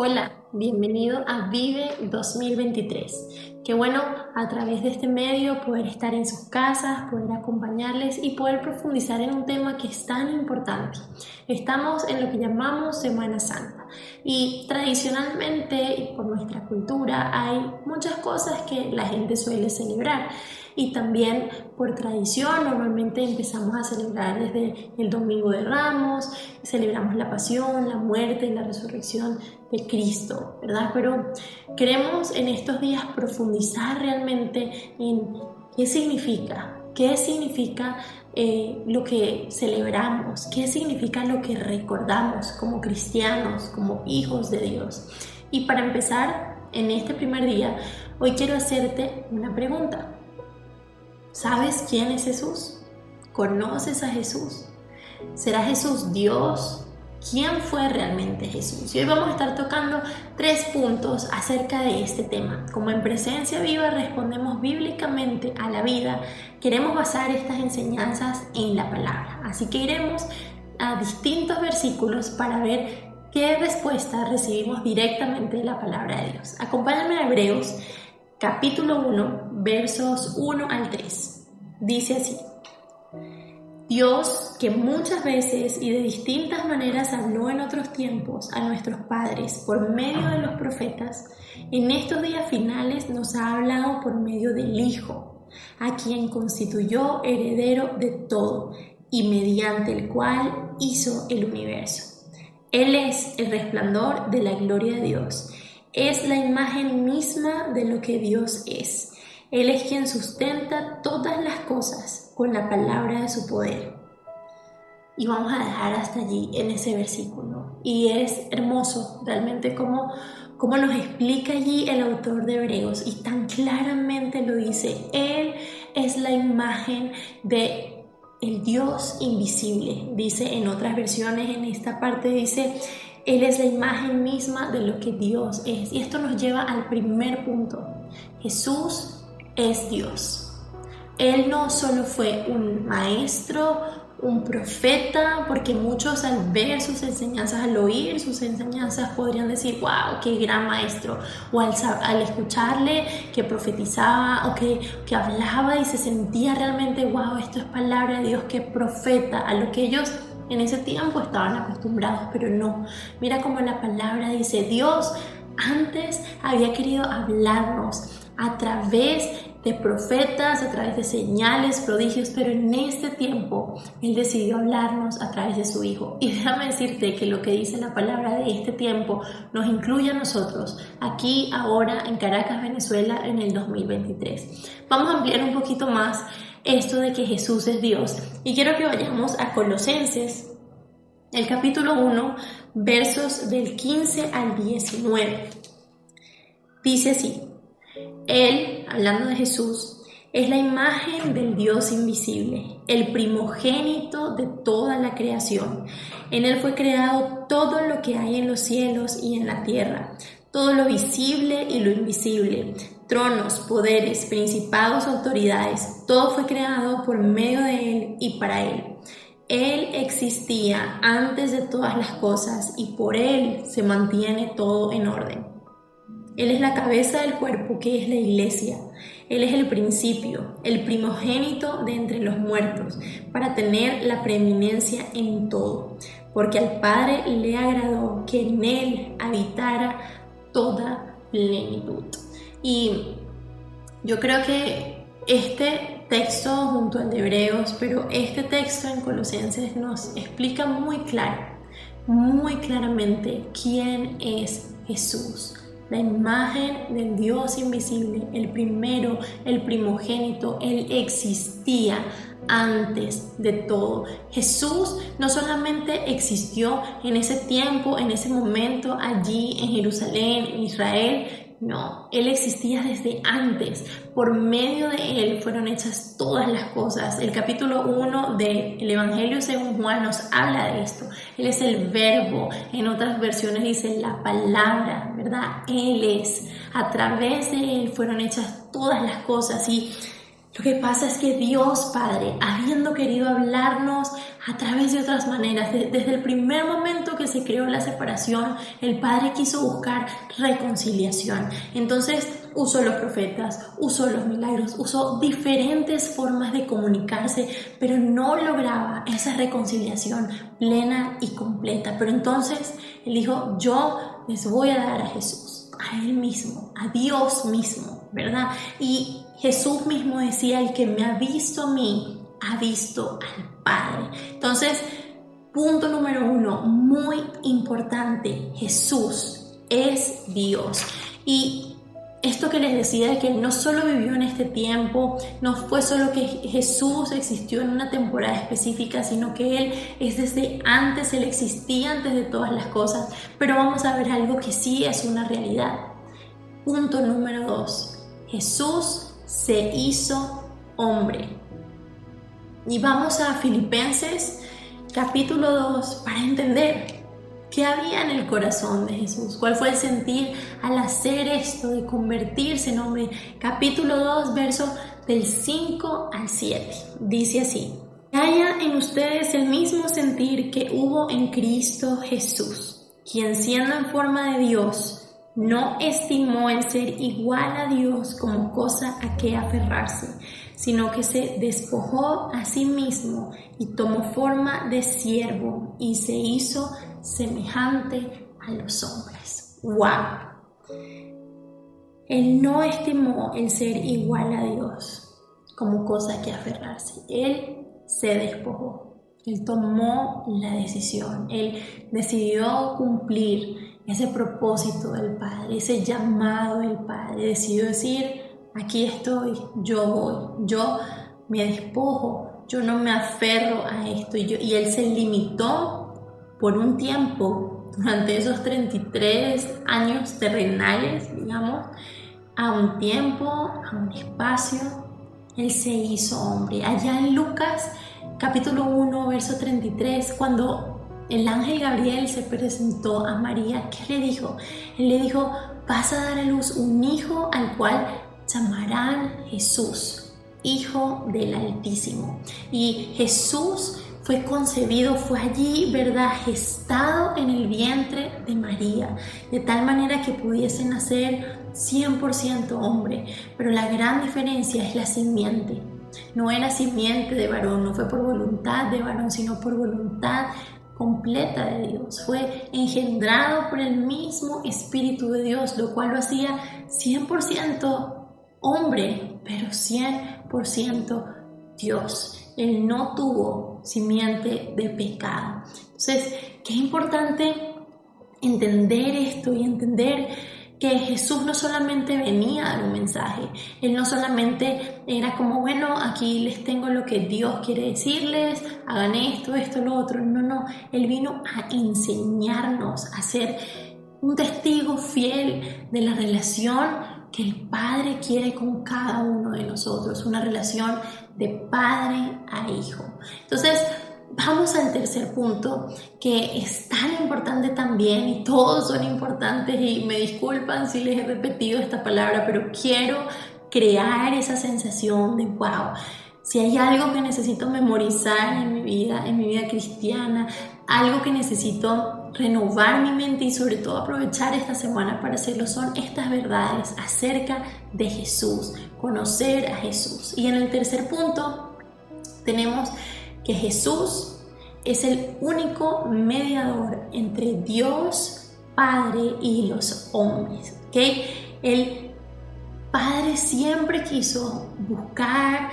Hola, bienvenido a Vive 2023. Qué bueno a través de este medio poder estar en sus casas, poder acompañarles y poder profundizar en un tema que es tan importante. Estamos en lo que llamamos Semana Santa y tradicionalmente y por nuestra cultura hay muchas cosas que la gente suele celebrar. Y también por tradición normalmente empezamos a celebrar desde el Domingo de Ramos, celebramos la pasión, la muerte y la resurrección de Cristo, ¿verdad? Pero queremos en estos días profundizar realmente en qué significa lo que celebramos, qué significa lo que recordamos como cristianos, como hijos de Dios. Y para empezar, en este primer día, hoy quiero hacerte una pregunta. ¿Sabes quién es Jesús? ¿Conoces a Jesús? ¿Será Jesús Dios? ¿Quién fue realmente Jesús? Y hoy vamos a estar tocando 3 puntos acerca de este tema. Como en Presencia Viva respondemos bíblicamente a la vida, queremos basar estas enseñanzas en la palabra. Así que iremos a distintos versículos para ver qué respuesta recibimos directamente de la palabra de Dios. Acompáñame a Hebreos capítulo 1, versos 1 al 3. Dice así: Dios, que muchas veces y de distintas maneras habló en otros tiempos a nuestros padres por medio de los profetas, en estos días finales nos ha hablado por medio del Hijo, a quien constituyó heredero de todo y mediante el cual hizo el universo. Él es el resplandor de la gloria de Dios. Es la imagen misma de lo que Dios es. Él es quien sustenta todas las cosas con la palabra de su poder. Y vamos a dejar hasta allí en ese versículo. Y es hermoso realmente cómo nos explica allí el autor de Hebreos. Y tan claramente lo dice. Él es la imagen de el Dios invisible. Dice en otras versiones, en esta parte dice: Él es la imagen misma de lo que Dios es. Y esto nos lleva al primer punto. Jesús es Dios. Él no solo fue un maestro, un profeta, porque muchos al ver sus enseñanzas, al oír sus enseñanzas, podrían decir: wow, qué gran maestro. O al escucharle que profetizaba o que hablaba y se sentía realmente: wow, esto es palabra de Dios, qué profeta, a lo que ellos en ese tiempo estaban acostumbrados. Pero no, mira cómo la palabra dice: Dios antes había querido hablarnos a través de profetas, a través de señales, prodigios, pero en este tiempo Él decidió hablarnos a través de su Hijo. Y déjame decirte que lo que dice la palabra de este tiempo nos incluye a nosotros, aquí, ahora, en Caracas, Venezuela, en el 2023. Vamos a ampliar un poquito más esto de que Jesús es Dios. Y quiero que vayamos a Colosenses, el capítulo 1, versos del 15 al 19. Dice así: Él, hablando de Jesús, es la imagen del Dios invisible, el primogénito de toda la creación. En Él fue creado todo lo que hay en los cielos y en la tierra, todo lo visible y lo invisible, tronos, poderes, principados, autoridades. Todo fue creado por medio de Él y para Él. Él existía antes de todas las cosas y por Él se mantiene todo en orden. Él es la cabeza del cuerpo, que es la iglesia. Él es el principio, el primogénito de entre los muertos, para tener la preeminencia en todo, porque al Padre le agradó que en Él habitara toda plenitud. Y yo creo que este texto junto al de Hebreos, pero este texto en Colosenses nos explica muy claramente quién es Jesús. La imagen del Dios invisible, el primero, el primogénito. Él existía antes de todo. Jesús no solamente existió en ese tiempo, en ese momento, allí en Jerusalén, en Israel. No, Él existía desde antes. Por medio de Él fueron hechas todas las cosas. El capítulo 1 del Evangelio según Juan nos habla de esto. Él es el verbo. En otras versiones dice la palabra, ¿verdad? Él es. A través de Él fueron hechas todas las cosas. Y lo que pasa es que Dios Padre, habiendo querido hablarnos a través de otras maneras. Desde el primer momento que se creó la separación, el Padre quiso buscar reconciliación. Entonces usó los profetas, usó los milagros, usó diferentes formas de comunicarse, pero no lograba esa reconciliación plena y completa. Pero entonces Él dijo, yo les voy a dar a Jesús, a Él mismo, a Dios mismo, ¿verdad? Y Jesús mismo decía, el que me ha visto a mí, ha visto al Padre. Entonces, punto número 1, muy importante, Jesús es Dios. Y esto que les decía de que Él no solo vivió en este tiempo, no fue solo que Jesús existió en una temporada específica, sino que Él es desde antes, Él existía antes de todas las cosas. Pero vamos a ver algo que sí es una realidad. Punto número 2, Jesús se hizo hombre. Y vamos a Filipenses capítulo 2 para entender qué había en el corazón de Jesús, cuál fue el sentir al hacer esto de convertirse en hombre. Capítulo 2, verso del 5 al 7. Dice así: que haya en ustedes el mismo sentir que hubo en Cristo Jesús, quien siendo en forma de Dios, no estimó el ser igual a Dios como cosa a que aferrarse, sino que se despojó a sí mismo y tomó forma de siervo y se hizo semejante a los hombres. ¡Wow! Él no estimó el ser igual a Dios como cosa a que aferrarse. Él se despojó. Él tomó la decisión. Él decidió cumplir ese propósito del Padre, ese llamado del Padre. Decidió decir: aquí estoy, yo voy, yo me despojo, yo no me aferro a esto. Y Él se limitó por un tiempo, durante esos 33 años terrenales, digamos, a un tiempo, a un espacio. Él se hizo hombre. Allá en Lucas, capítulo 1, verso 33, cuando el ángel Gabriel se presentó a María, ¿qué le dijo? Él le dijo: vas a dar a luz un hijo al cual llamarán Jesús, Hijo del Altísimo. Y Jesús fue concebido, fue allí, ¿verdad?, gestado en el vientre de María, de tal manera que pudiese nacer 100% hombre. Pero la gran diferencia es la simiente. No era simiente de varón, no fue por voluntad de varón, sino por voluntad completa de Dios. Fue engendrado por el mismo Espíritu de Dios, lo cual lo hacía 100% hombre, pero 100% Dios. Él no tuvo simiente de pecado. Entonces, qué importante entender esto y entender que Jesús no solamente venía a dar un mensaje, Él no solamente era como, bueno, aquí les tengo lo que Dios quiere decirles, hagan esto, esto, lo otro. No, Él vino a enseñarnos, a ser un testigo fiel de la relación que el Padre quiere con cada uno de nosotros, una relación de padre a hijo. Entonces, vamos al tercer punto, que es tan importante también, y todos son importantes, y me disculpan si les he repetido esta palabra, pero quiero crear esa sensación de wow. Si hay algo que necesito memorizar en mi vida cristiana, algo que necesito renovar mi mente y sobre todo aprovechar esta semana para hacerlo, son estas verdades acerca de Jesús, conocer a Jesús. Y en el tercer punto tenemos que Jesús es el único mediador entre Dios Padre y los hombres, ¿ok? El Padre siempre quiso buscar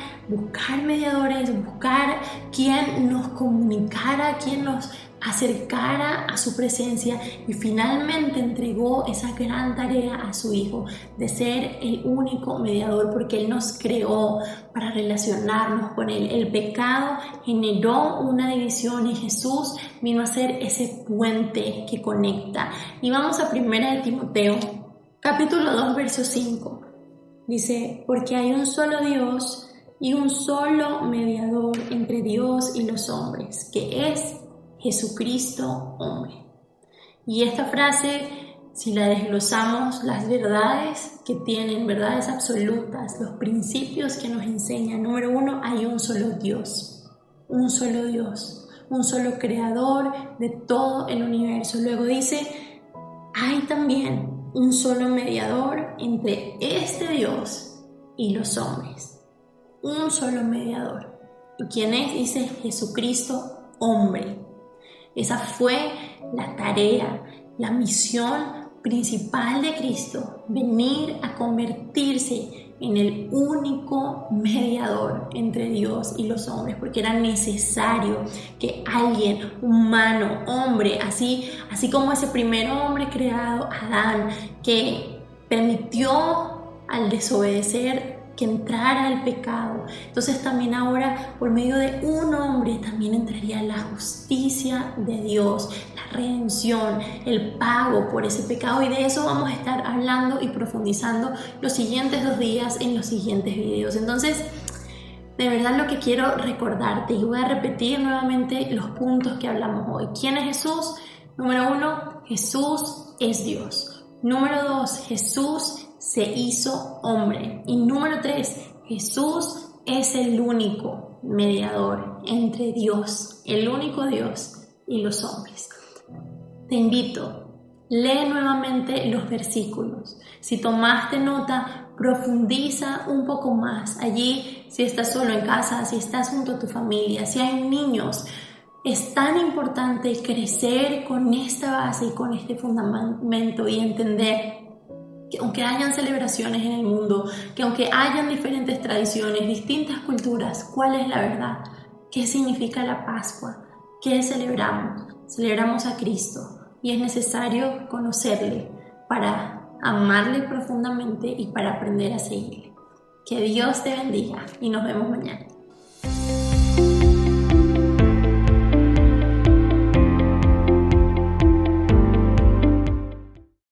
mediadores, buscar quien nos comunicara, quien nos acercara a su presencia, y finalmente entregó esa gran tarea a su Hijo de ser el único mediador, porque Él nos creó para relacionarnos con Él. El pecado generó una división y Jesús vino a ser ese puente que conecta. Y vamos a 1 de Timoteo, capítulo 2, verso 5. Dice: porque hay un solo Dios y un solo mediador entre Dios y los hombres, que es Jesucristo hombre. Y esta frase, si la desglosamos, las verdades que tienen, verdades absolutas, los principios que nos enseñan: número 1, hay un solo Dios, un solo Dios. un solo creador de todo el universo. Luego dice, hay también un solo mediador entre este Dios y los hombres. Un solo mediador. ¿Y quién es? Dice Jesucristo, hombre. Esa fue la tarea, la misión principal de Cristo, venir a convertirse en el único mediador entre Dios y los hombres, porque era necesario que alguien humano, hombre, así como ese primer hombre creado, Adán, que permitió al desobedecer que entrara el pecado. Entonces también ahora por medio de un hombre también entraría la justicia de Dios, la redención, el pago por ese pecado, y de eso vamos a estar hablando y profundizando los siguientes 2 días en los siguientes videos. Entonces, de verdad lo que quiero recordarte, y voy a repetir nuevamente los puntos que hablamos hoy. ¿Quién es Jesús? Número 1, Jesús es Dios. Número 2, Jesús se hizo hombre. Y número 3, Jesús es el único mediador entre Dios, el único Dios y los hombres. Te invito, lee nuevamente los versículos. Si tomaste nota, profundiza un poco más. Allí, si estás solo en casa, si estás junto a tu familia, si hay niños, es tan importante crecer con esta base y con este fundamento y entender que aunque hayan celebraciones en el mundo, que aunque hayan diferentes tradiciones, distintas culturas, ¿cuál es la verdad? ¿Qué significa la Pascua? ¿Qué celebramos? Celebramos a Cristo y es necesario conocerle para amarle profundamente y para aprender a seguirle. Que Dios te bendiga y nos vemos mañana.